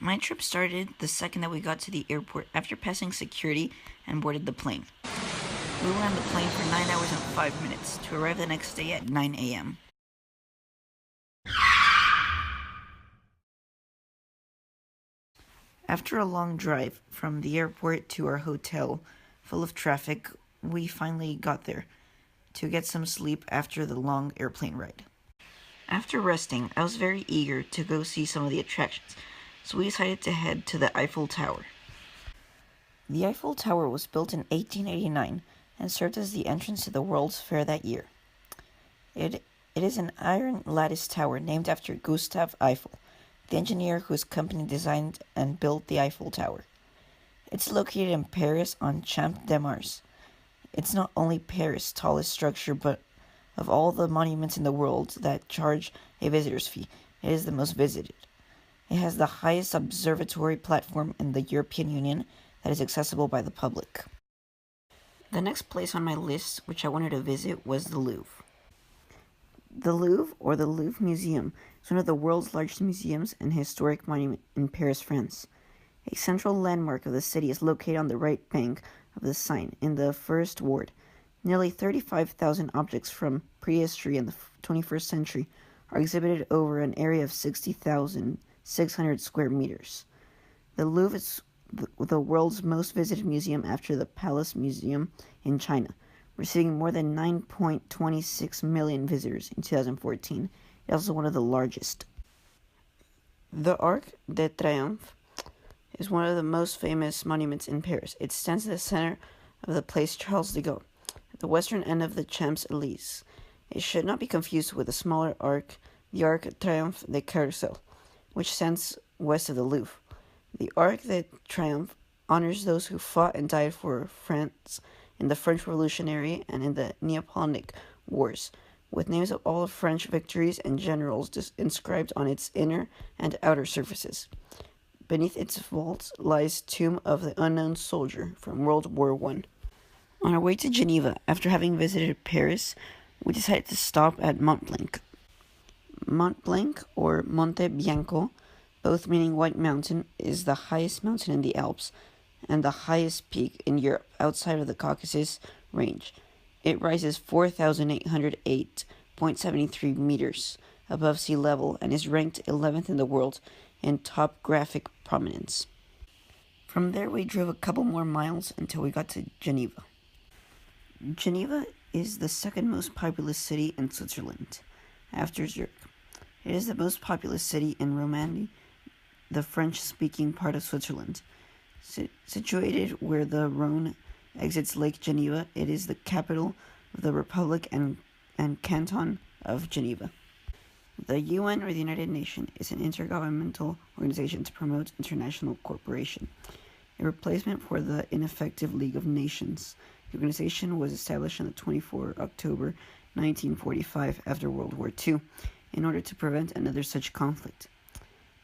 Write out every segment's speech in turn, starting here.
My trip started the second that we got to the airport after passing security and boarded the plane. We were on the plane for 9 hours and 5 minutes to arrive the next day at 9 a.m. After a long drive from the airport to our hotel, full of traffic, we finally got there to get some sleep after the long airplane ride. After resting, I was very eager to go see some of the attractions, so we decided to head to the Eiffel Tower. The Eiffel Tower was built in 1889 and served as the entrance to the World's Fair that year. It is an iron lattice tower named after Gustave Eiffel, the engineer whose company designed and built the Eiffel Tower. It's located in Paris on Champ de Mars. It's not only Paris' tallest structure, but of all the monuments in the world that charge a visitor's fee, it is the most visited. It has the highest observatory platform in the European Union that is accessible by the public. The next place on my list, which I wanted to visit, was the Louvre. The Louvre, or the Louvre Museum, is one of the world's largest museums and historic monument in Paris, France. A central landmark of the city is located on the right bank of the Seine in the First Ward. Nearly 35,000 objects from prehistory and the 21st century are exhibited over an area of 60,600 square meters. The Louvre is the world's most visited museum after the Palace Museum in China, receiving more than 9.26 million visitors in 2014. It is also one of the largest. The Arc de Triomphe is one of the most famous monuments in Paris. It stands at the center of the Place Charles de Gaulle, at the western end of the Champs-Élysées. It should not be confused with the smaller arc, the Arc de Triomphe de Carrousel, which stands west of the Louvre. The Arc de Triomphe honors those who fought and died for France in the French Revolutionary and in the Napoleonic Wars, with names of all the French victories and generals inscribed on its inner and outer surfaces. Beneath its vault lies Tomb of the Unknown Soldier from World War I. On our way to Geneva, after having visited Paris, we decided to stop at Mont Blanc. Mont Blanc, or Monte Bianco, both meaning White Mountain, is the highest mountain in the Alps and the highest peak in Europe outside of the Caucasus Range. It rises 4,808.73 meters above sea level and is ranked 11th in the world in topographic prominence. From there, we drove a couple more miles until we got to Geneva. Geneva is the second most populous city in Switzerland, after Zurich. It is the most populous city in Romandie, the French-speaking part of Switzerland. Situated where the Rhone exits Lake Geneva, it is the capital of the Republic and Canton of Geneva. The UN, or the United Nations, is an intergovernmental organization to promote international cooperation, a replacement for the ineffective League of Nations. The organization was established on the 24th October 1945 after World War II in order to prevent another such conflict.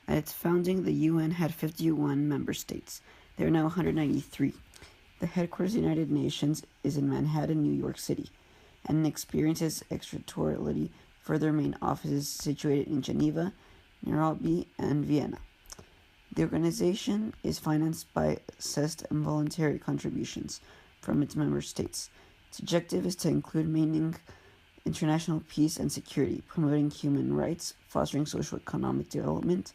At its founding, the UN had 51 member states. There are now 193. The headquarters of the United Nations is in Manhattan, New York City, and experiences extraterritoriality for their main offices situated in Geneva, Nairobi, and Vienna. The organization is financed by assessed and voluntary contributions from its member states. Its objective is to include maintaining international peace and security, promoting human rights, fostering socio-economic development,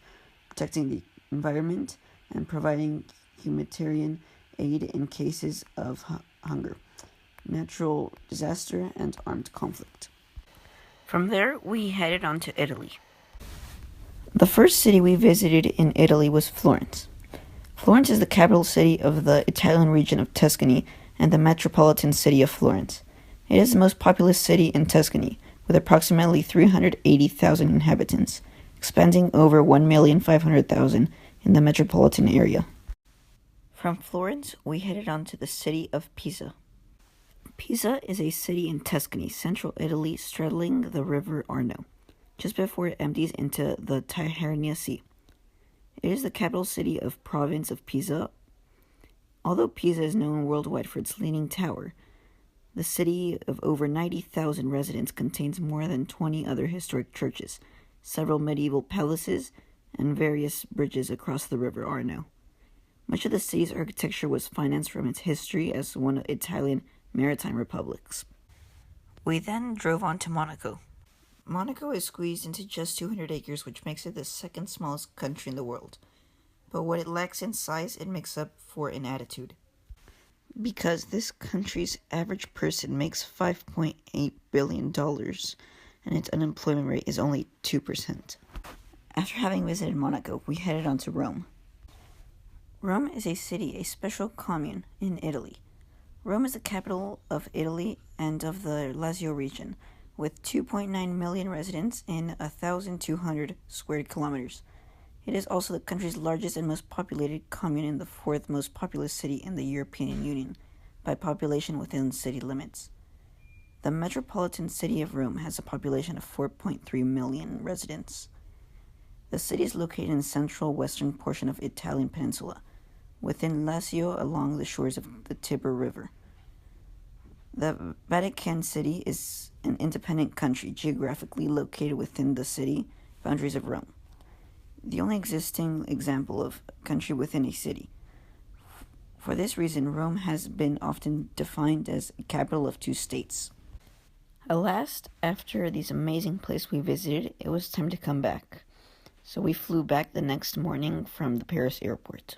protecting the environment, and providing humanitarian aid in cases of hunger, natural disaster, and armed conflict. From there, we headed on to Italy. The first city we visited in Italy was Florence. Florence is the capital city of the Italian region of Tuscany and the metropolitan city of Florence. It is the most populous city in Tuscany, with approximately 380,000 inhabitants, expanding over 1,500,000 in the metropolitan area. From Florence, we headed on to the city of Pisa. Pisa is a city in Tuscany, central Italy, straddling the river Arno, just before it empties into the Tyrrhenian Sea. It is the capital city of province of Pisa. Although Pisa is known worldwide for its leaning tower, the city of over 90,000 residents contains more than 20 other historic churches, several medieval palaces, and various bridges across the river Arno. Much of the city's architecture was financed from its history as one of Italian maritime republics. We then drove on to Monaco. Monaco is squeezed into just 200 acres, which makes it the second smallest country in the world. But what it lacks in size, it makes up for in attitude. Because this country's average person makes $5.8 billion, and its unemployment rate is only 2%. After having visited Monaco, we headed on to Rome. Rome is a city, a special commune in Italy. Rome is the capital of Italy and of the Lazio region, with 2.9 million residents in 1,200 square kilometers. It is also the country's largest and most populated commune and the fourth most populous city in the European Union, by population within city limits. The metropolitan city of Rome has a population of 4.3 million residents. The city is located in the central western portion of Italian peninsula, within Lazio along the shores of the Tiber River. The Vatican City is an independent country geographically located within the city boundaries of Rome, the only existing example of a country within a city. For this reason, Rome has been often defined as a capital of two states. Alas, after these amazing places we visited, it was time to come back. So we flew back the next morning from the Paris airport.